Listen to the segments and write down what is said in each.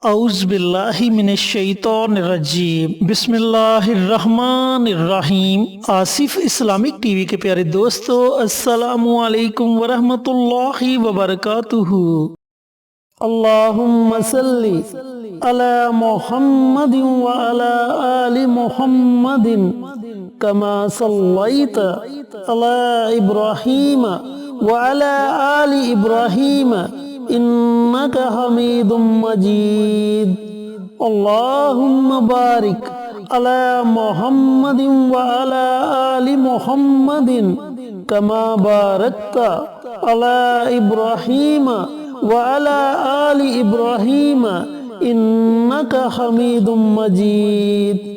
اعوذ باللہ من الشیطان الرجیم بسم اللہ الرحمن الرحیم۔ آصف اسلامک ٹی وی کے پیارے دوستو، السلام علیکم ورحمۃ اللہ وبرکاتہ۔ اللہم صلی علی محمد وعلی آل محمد کما صلیت علی ابراہیم وعلی آل ابراہیم انک حمید مجید۔ اللہم بارک علی محمد وعلی آل محمد کما بارکت علی ابراہیم وعلی آل ابراہیم انک حمید مجید۔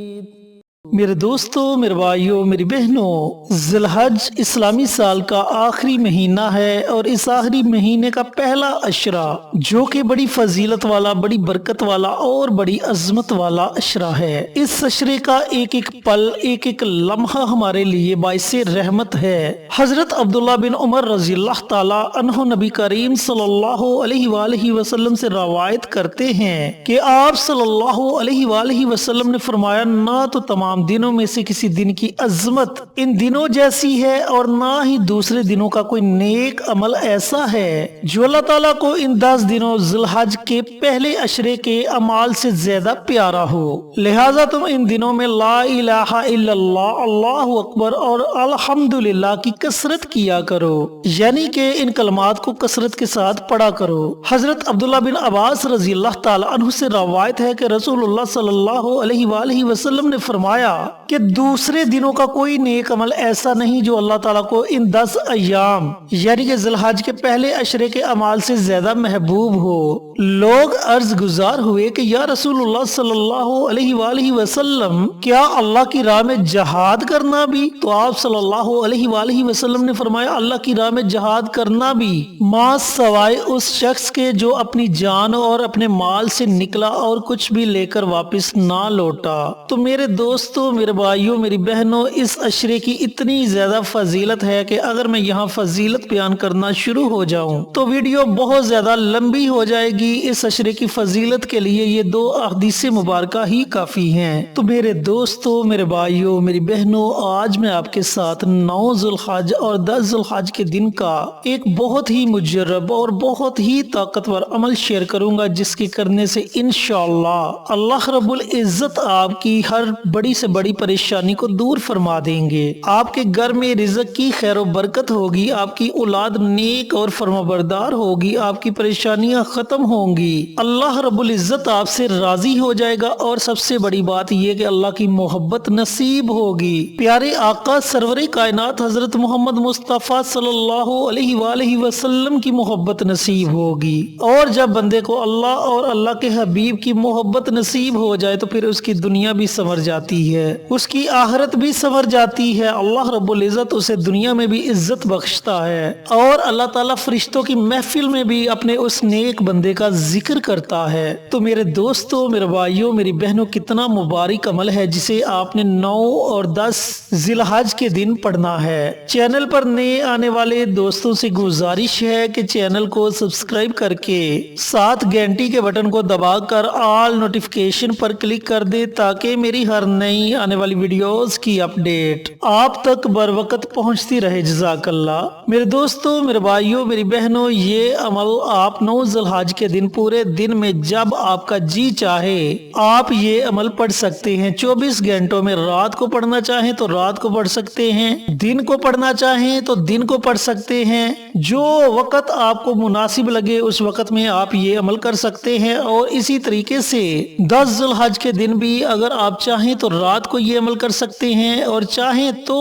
میرے دوستو، میرے بھائیوں، میری بہنوں، ذی الحج اسلامی سال کا آخری مہینہ ہے اور اس آخری مہینے کا پہلا عشرہ جو کہ بڑی فضیلت والا، بڑی برکت والا اور بڑی عظمت والا عشرہ ہے۔ اس عشرے کا ایک ایک پل، ایک ایک لمحہ ہمارے لیے باعث رحمت ہے۔ حضرت عبداللہ بن عمر رضی اللہ تعالی عنہ نبی کریم صلی اللہ علیہ وآلہ وسلم سے روایت کرتے ہیں کہ آپ صلی اللہ علیہ وآلہ وسلم نے فرمایا، نہ تو تمام دنوں میں سے کسی دن کی عظمت ان دنوں جیسی ہے اور نہ ہی دوسرے دنوں کا کوئی نیک عمل ایسا ہے جو اللہ تعالیٰ کو ان 10 دنوں ذی الحج کے پہلے عشرے کے اعمال سے زیادہ پیارا ہو۔ لہٰذا تم ان دنوں میں لا الہ الا اللہ، اللہ اکبر اور الحمدللہ کی کثرت کیا کرو، یعنی کہ ان کلمات کو کثرت کے ساتھ پڑھا کرو۔ حضرت عبداللہ بن عباس رضی اللہ تعالی عنہ سے روایت ہے کہ رسول اللہ صلی اللہ علیہ وآلہ وسلم نے فرمایا کہ دوسرے دنوں کا کوئی نیک عمل ایسا نہیں جو اللہ تعالیٰ کو ان 10 ایام یعنی کہ ذی الحج کے پہلے عشرے کے اعمال سے زیادہ محبوب ہو۔ لوگ عرض گزار ہوئے کہ یا رسول اللہ صلی اللہ علیہ وآلہ وسلم، کیا اللہ کی راہ میں جہاد کرنا بھی؟ تو آپ صلی اللہ علیہ وآلہ وسلم نے فرمایا، اللہ کی راہ میں جہاد کرنا بھی ما سوائے اس شخص کے جو اپنی جان اور اپنے مال سے نکلا اور کچھ بھی لے کر واپس نہ لوٹا۔ تو میرے دوستوں، میرے بھائیوں، میری بہنوں، اس عشرے کی اتنی زیادہ فضیلت ہے کہ اگر میں یہاں فضیلت بیان کرنا شروع ہو جاؤں تو ویڈیو بہت زیادہ لمبی ہو جائے گی۔ اس عشرے کی فضیلت کے لیے یہ 2 احادیث مبارکہ ہی کافی ہیں۔ تو میرے دوستوں، میرے بھائیوں، میری بہنوں، آج میں آپ کے ساتھ 9 ذی الحج اور 10 ذی الحج کے دن کا ایک بہت ہی مجرب اور بہت ہی طاقتور عمل شیئر کروں گا، جس کے کرنے سے انشاءاللہ اللہ رب العزت آپ کی ہر بڑی سے بڑی پریشانی کو دور فرما دیں گے۔ آپ کے گھر میں رزق کی خیر و برکت ہوگی، آپ کی اولاد نیک اور فرمانبردار ہوگی، آپ کی پریشانیاں ختم ہوں گی، اللہ رب العزت آپ سے راضی ہو جائے گا، اور سب سے بڑی بات یہ کہ اللہ کی محبت نصیب ہوگی۔ پیارے آقا سرور کائنات حضرت محمد مصطفیٰ صلی اللہ علیہ وآلہ وسلم کی محبت نصیب ہوگی، اور جب بندے کو اللہ اور اللہ کے حبیب کی محبت نصیب ہو جائے تو پھر اس کی دنیا بھی سنور جاتی ہے، اس کی آخرت بھی سنور جاتی ہے۔ اللہ رب العزت اسے دنیا میں بھی عزت بخشتا ہے، اور اللہ تعالیٰ فرشتوں کی محفل میں بھی اپنے اس نیک بندے کا ذکر کرتا ہے۔ تو میرے دوستوں، میرے بھائیوں، میری بہنوں، کتنا مبارک عمل ہے جسے آپ نے 9 اور 10 ذی الحج کے دن پڑھنا ہے۔ چینل پر نئے آنے والے دوستوں سے گزارش ہے کہ چینل کو سبسکرائب کر کے ساتھ گھنٹی کے بٹن کو دبا کر آل نوٹیفیکیشن پر کلک کر دے تاکہ میری ہر نئی آنے والی ویڈیوز کی اپڈیٹ آپ تک بر وقت پہنچتی رہے۔ جزاک اللہ۔ میرے دوستوں، میرے بھائیوں، میری بہنوں، یہ عمل آپ 9 ذی الحج کے دن پورے دن میں جب آپ کا جی چاہے آپ یہ عمل پڑھ سکتے ہیں۔ 24 گھنٹوں میں رات کو پڑھنا چاہیں تو رات کو پڑھ سکتے ہیں، دن کو پڑھنا چاہیں تو دن کو پڑھ سکتے ہیں، جو وقت آپ کو مناسب لگے اس وقت میں آپ یہ عمل کر سکتے ہیں۔ اور اسی طریقے سے 10 ذی الحج کے دن بھی اگر آپ چاہیں تو رات کو یہ عمل کر سکتے ہیں، اور چاہیں تو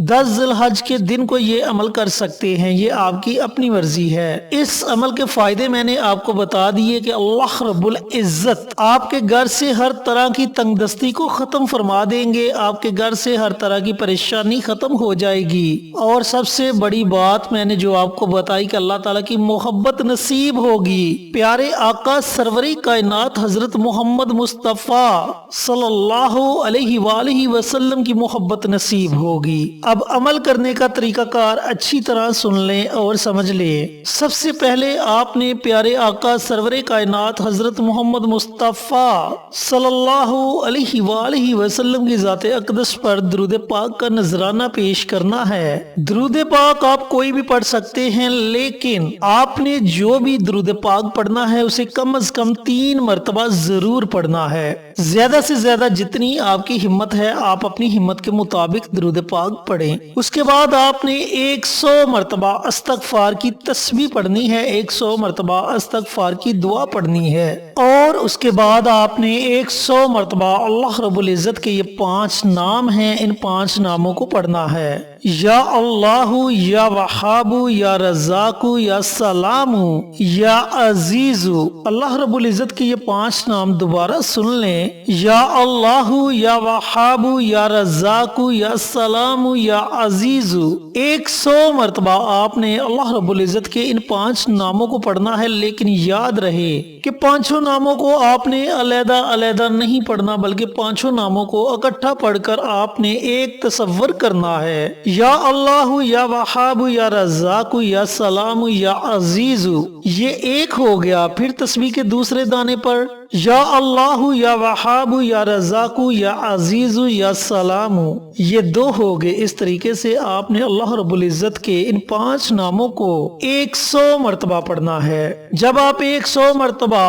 10 ذی الحج کے دن کو یہ عمل کر سکتے ہیں، یہ آپ کی اپنی مرضی ہے۔ اس عمل کے فائدے میں نے آپ کو بتا دیے کہ اللہ رب العزت آپ کے گھر سے ہر طرح کی تنگ دستی کو ختم فرما دیں گے، آپ کے گھر سے ہر طرح کی پریشانی ختم ہو جائے گی، اور سب سے بڑی بات میں نے جو آپ کو بتائی کہ اللہ تعالیٰ کی محبت نصیب ہوگی۔ پیارے آقا سرور کائنات حضرت محمد مصطفیٰ صلی اللہ علیہ علیہ وآلہ وسلم کی محبت نصیب ہوگی۔ اب عمل کرنے کا طریقہ کار اچھی طرح سن لیں اور سمجھ لیں۔ سب سے پہلے آپ نے پیارے آقا سرور کائنات حضرت محمد مصطفیٰ صلی اللہ علیہ وآلہ وسلم کی ذات اقدس پر درود پاک کا نذرانہ پیش کرنا ہے۔ درود پاک آپ کوئی بھی پڑھ سکتے ہیں، لیکن آپ نے جو بھی درود پاک پڑھنا ہے اسے کم از کم 3 مرتبہ ضرور پڑھنا ہے۔ زیادہ سے زیادہ جتنی آپ کی ہمت ہے آپ اپنی ہمت کے مطابق درود پاک پڑھیں۔ اس کے بعد آپ نے 100 مرتبہ استغفار کی تسبیح پڑھنی ہے، 100 مرتبہ استغفار کی دعا پڑھنی ہے، اور اس کے بعد آپ نے 100 مرتبہ اللہ رب العزت کے یہ 5 نام ہیں، ان 5 ناموں کو پڑھنا ہے۔ یا اللہ، یا وہاب، یا رزاق، یا سلام، یا عزیز۔ اللہ رب العزت کے یہ 5 نام دوبارہ سن لیں۔ یا اللہ، یا وہاب، یا رزاق، یا سلام، یا عزیز۔ 100 مرتبہ آپ نے اللہ رب العزت کے ان 5 ناموں کو پڑھنا ہے، لیکن یاد رہے کہ 5 ناموں کو آپ نے علیحدہ علیحدہ نہیں پڑھنا، بلکہ 5 ناموں کو اکٹھا پڑھ کر آپ نے ایک تصور کرنا ہے۔ یا اللہ، یا وہاب، یا رزاق، یا سلام، یا عزیز، یہ ایک ہو گیا۔ پھر تسبیح کے دوسرے دانے پر یا اللہ، یا وہاب، یا رزاق، یا عزیز، یا سلام، یہ 2 ہو گئے۔ اس طریقے سے آپ نے اللہ رب العزت کے ان 5 ناموں کو 100 مرتبہ پڑھنا ہے۔ جب آپ 100 مرتبہ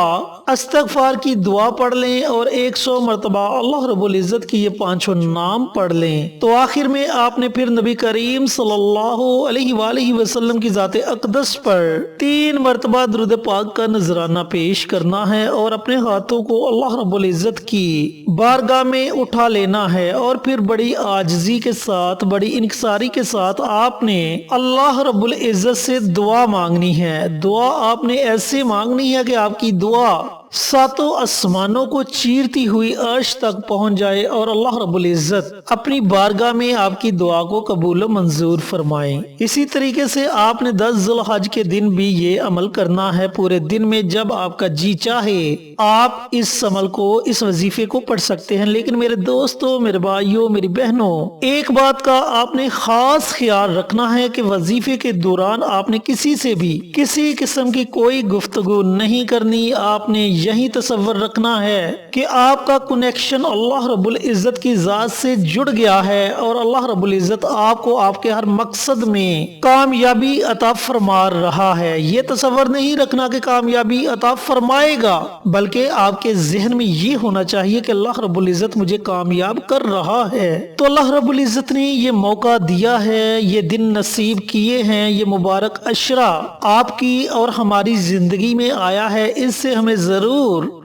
استغفار کی دعا پڑھ لیں اور 100 مرتبہ اللہ رب العزت کی یہ 5 نام پڑھ لیں تو آخر میں آپ نے پھر نبی کریم صلی اللہ علیہ وآلہ وسلم کی ذات اقدس پر 3 مرتبہ درود پاک کا نذرانہ پیش کرنا ہے، اور اپنے ہاتھوں کو اللہ رب العزت کی بارگاہ میں اٹھا لینا ہے، اور پھر بڑی عاجزی کے ساتھ، بڑی انکساری کے ساتھ آپ نے اللہ رب العزت سے دعا مانگنی ہے۔ دعا آپ نے ایسے مانگنی ہے کہ آپ کی دعا 7 آسمانوں کو چیرتی ہوئی عرش تک پہنچ جائے، اور اللہ رب العزت اپنی بارگاہ میں آپ کی دعا کو قبول و منظور فرمائیں۔ اسی طریقے سے آپ نے 10 ذی الحج کے دن بھی یہ عمل کرنا ہے۔ پورے دن میں جب آپ کا جی چاہے آپ اس عمل کو، اس وظیفے کو پڑھ سکتے ہیں، لیکن میرے دوستوں، میرے بھائیوں، میری بہنوں، ایک بات کا آپ نے خاص خیال رکھنا ہے کہ وظیفے کے دوران آپ نے کسی سے بھی کسی قسم کی کوئی گفتگو نہیں کرنی۔ آپ نے یہی تصور رکھنا ہے کہ آپ کا کنیکشن اللہ رب العزت کی ذات سے جڑ گیا ہے، اور اللہ رب العزت آپ کو آپ کے ہر مقصد میں کامیابی عطا فرما رہا ہے۔ یہ تصور نہیں رکھنا کہ کامیابی عطا فرمائے گا، بلکہ آپ کے ذہن میں یہ ہونا چاہیے کہ اللہ رب العزت مجھے کامیاب کر رہا ہے۔ تو اللہ رب العزت نے یہ موقع دیا ہے، یہ دن نصیب کیے ہیں، یہ مبارک عشرہ آپ کی اور ہماری زندگی میں آیا ہے، اس سے ہمیں ضرور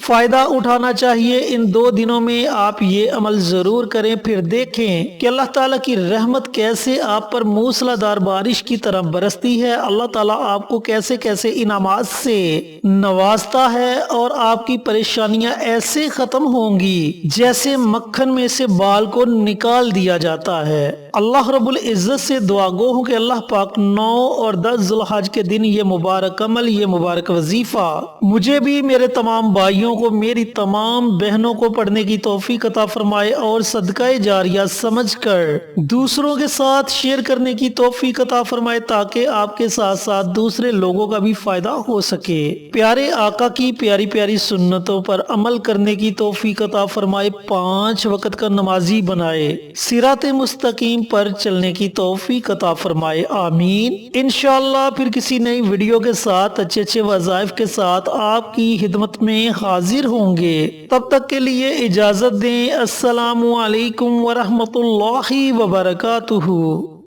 فائدہ اٹھانا چاہیے۔ ان 2 دنوں میں آپ یہ عمل ضرور کریں، پھر دیکھیں کہ اللہ تعالیٰ کی رحمت کیسے آپ پر موسلا دھار بارش کی طرح برستی ہے، اللہ تعالیٰ آپ کو کیسے کیسے انعامات سے نوازتا ہے، اور آپ کی پریشانیاں ایسے ختم ہوں گی جیسے مکھن میں سے بال کو نکال دیا جاتا ہے۔ اللہ رب العزت سے دعا گو ہوں کہ اللہ پاک 9 اور 10 ذی الحج کے دن یہ مبارک عمل، یہ مبارک وظیفہ مجھے بھی، میرے تمام بھائیوں کو، میری تمام بہنوں کو پڑھنے کی توفیق عطا فرمائے، اور صدقہ جاریہ سمجھ کر دوسروں کے ساتھ شیئر کرنے کی توفیق عطا فرمائے، تاکہ آپ کے ساتھ ساتھ دوسرے لوگوں کا بھی فائدہ ہو سکے۔ پیارے آقا کی پیاری پیاری سنتوں پر عمل کرنے کی توفیق عطا فرمائے، 5 وقت کا نمازی بنائے، صراط مستقیم پر چلنے کی توفیق عطا فرمائے، آمین۔ انشاءاللہ پھر کسی نئی ویڈیو کے ساتھ، اچھے اچھے وظائف کے ساتھ آپ کی خدمت میں حاضر ہوں گے۔ تب تک کے لیے اجازت دیں۔ السلام علیکم ورحمۃ اللہ وبرکاتہ۔